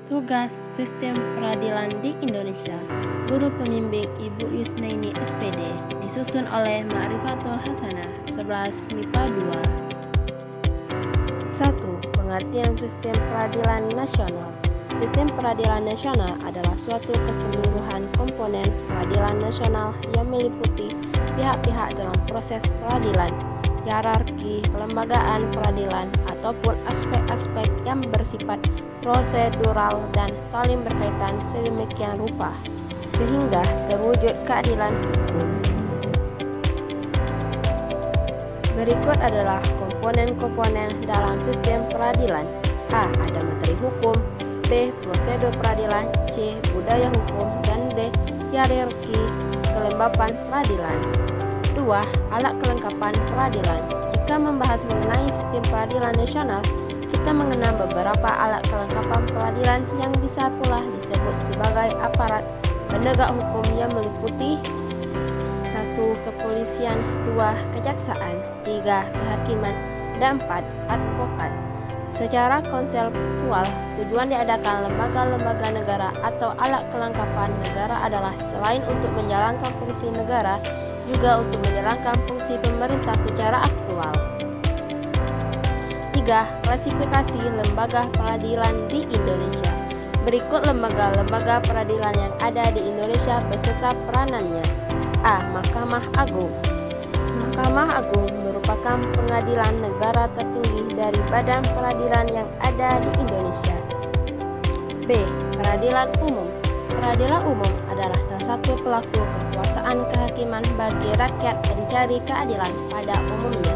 Tugas Sistem Peradilan di Indonesia. Guru Pembimbing Ibu Yusnaini SPD, disusun oleh Ma'rifatul Hasanah, 11 MIPA 2. 1. Pengertian Sistem Peradilan Nasional. Sistem peradilan nasional adalah suatu keseluruhan komponen peradilan nasional yang meliputi pihak-pihak dalam proses peradilan, hierarki kelembagaan peradilan, ataupun aspek-aspek yang bersifat prosedural dan saling berkaitan sedemikian rupa sehingga terwujud keadilan hukum. Berikut adalah komponen-komponen dalam sistem peradilan. A. Ada materi hukum. B. Prosedur peradilan. C. Budaya hukum. Dan D. Hierarki kelembapan peradilan. 2. Alat kelengkapan peradilan. Jika membahas mengenai sistem peradilan nasional, kita mengenal beberapa alat kelengkapan peradilan yang bisa pula disebut sebagai aparat penegak hukum yang meliputi 1. Kepolisian, 2. Kejaksaan, 3. Kehakiman, dan 4. Advokat. Secara konseptual, tujuan diadakan lembaga-lembaga negara atau alat kelengkapan negara adalah selain untuk menjalankan fungsi negara, juga untuk menjalankan fungsi pemerintah secara aktual. 3. Klasifikasi lembaga peradilan di Indonesia. Berikut lembaga-lembaga peradilan yang ada di Indonesia beserta peranannya. A. Mahkamah Agung. Mahkamah Agung merupakan pengadilan negara tertinggi dari badan peradilan yang ada di Indonesia. B. Peradilan Umum. Peradilan umum adalah salah satu pelaku kekuasaan kehakiman bagi rakyat pencari keadilan pada umumnya.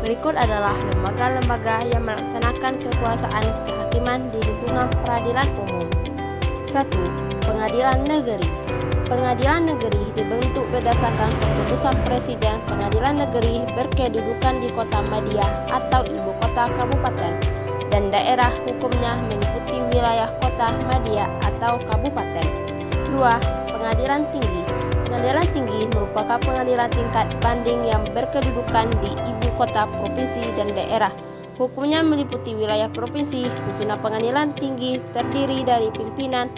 Berikut adalah lembaga-lembaga yang melaksanakan kekuasaan kehakiman di lingkungan peradilan umum. 1. Pengadilan Negeri. Pengadilan negeri dibentuk berdasarkan keputusan Presiden. Pengadilan negeri berkedudukan di Kota Madya atau ibu kota kabupaten, dan daerah hukumnya meliputi wilayah Kota Madya atau kabupaten. 2. Pengadilan Tinggi. Pengadilan tinggi merupakan pengadilan tingkat banding yang berkedudukan di ibu kota provinsi dan daerah hukumnya meliputi wilayah provinsi. Susunan pengadilan tinggi terdiri dari pimpinan,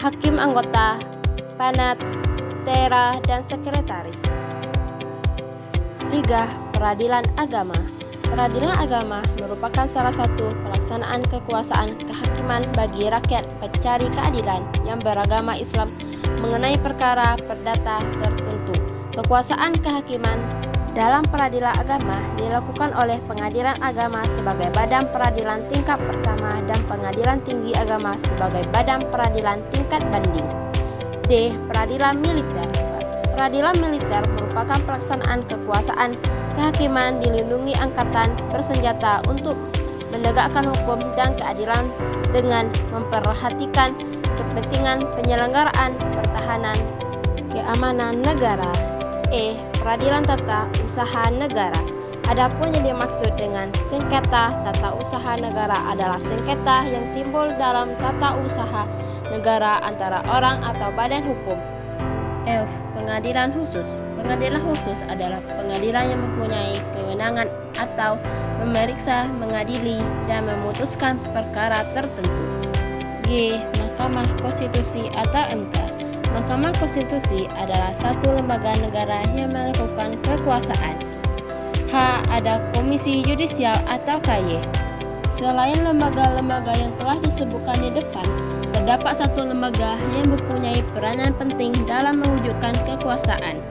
hakim anggota, panitera, dan sekretaris. 3. Peradilan Agama. Peradilan agama merupakan salah satu pelaksanaan kekuasaan kehakiman bagi rakyat pencari keadilan yang beragama Islam mengenai perkara perdata tertentu. Kekuasaan kehakiman dalam peradilan agama dilakukan oleh Pengadilan Agama sebagai badan peradilan tingkat pertama dan Pengadilan Tinggi Agama sebagai badan peradilan tingkat banding. D. Peradilan Militer. Peradilan militer merupakan pelaksanaan kekuasaan kehakiman dilindungi angkatan bersenjata untuk menegakkan hukum dan keadilan dengan memperhatikan kepentingan penyelenggaraan pertahanan keamanan negara. E. Peradilan Tata Usaha Negara. Adapun yang dimaksud dengan sengketa tata usaha negara adalah sengketa yang timbul dalam tata usaha negara antara orang atau badan hukum. F. Pengadilan Khusus. Pengadilan khusus adalah pengadilan yang mempunyai kewenangan atau memeriksa, mengadili, dan memutuskan perkara tertentu. G. Mahkamah Konstitusi atau MK. Mahkamah Konstitusi adalah satu lembaga negara yang melakukan kekuasaan. H. Ada Komisi Yudisial atau KY. Selain lembaga-lembaga yang telah disebutkan di depan, terdapat satu lembaga yang mempunyai peranan penting dalam mewujudkan kekuasaan.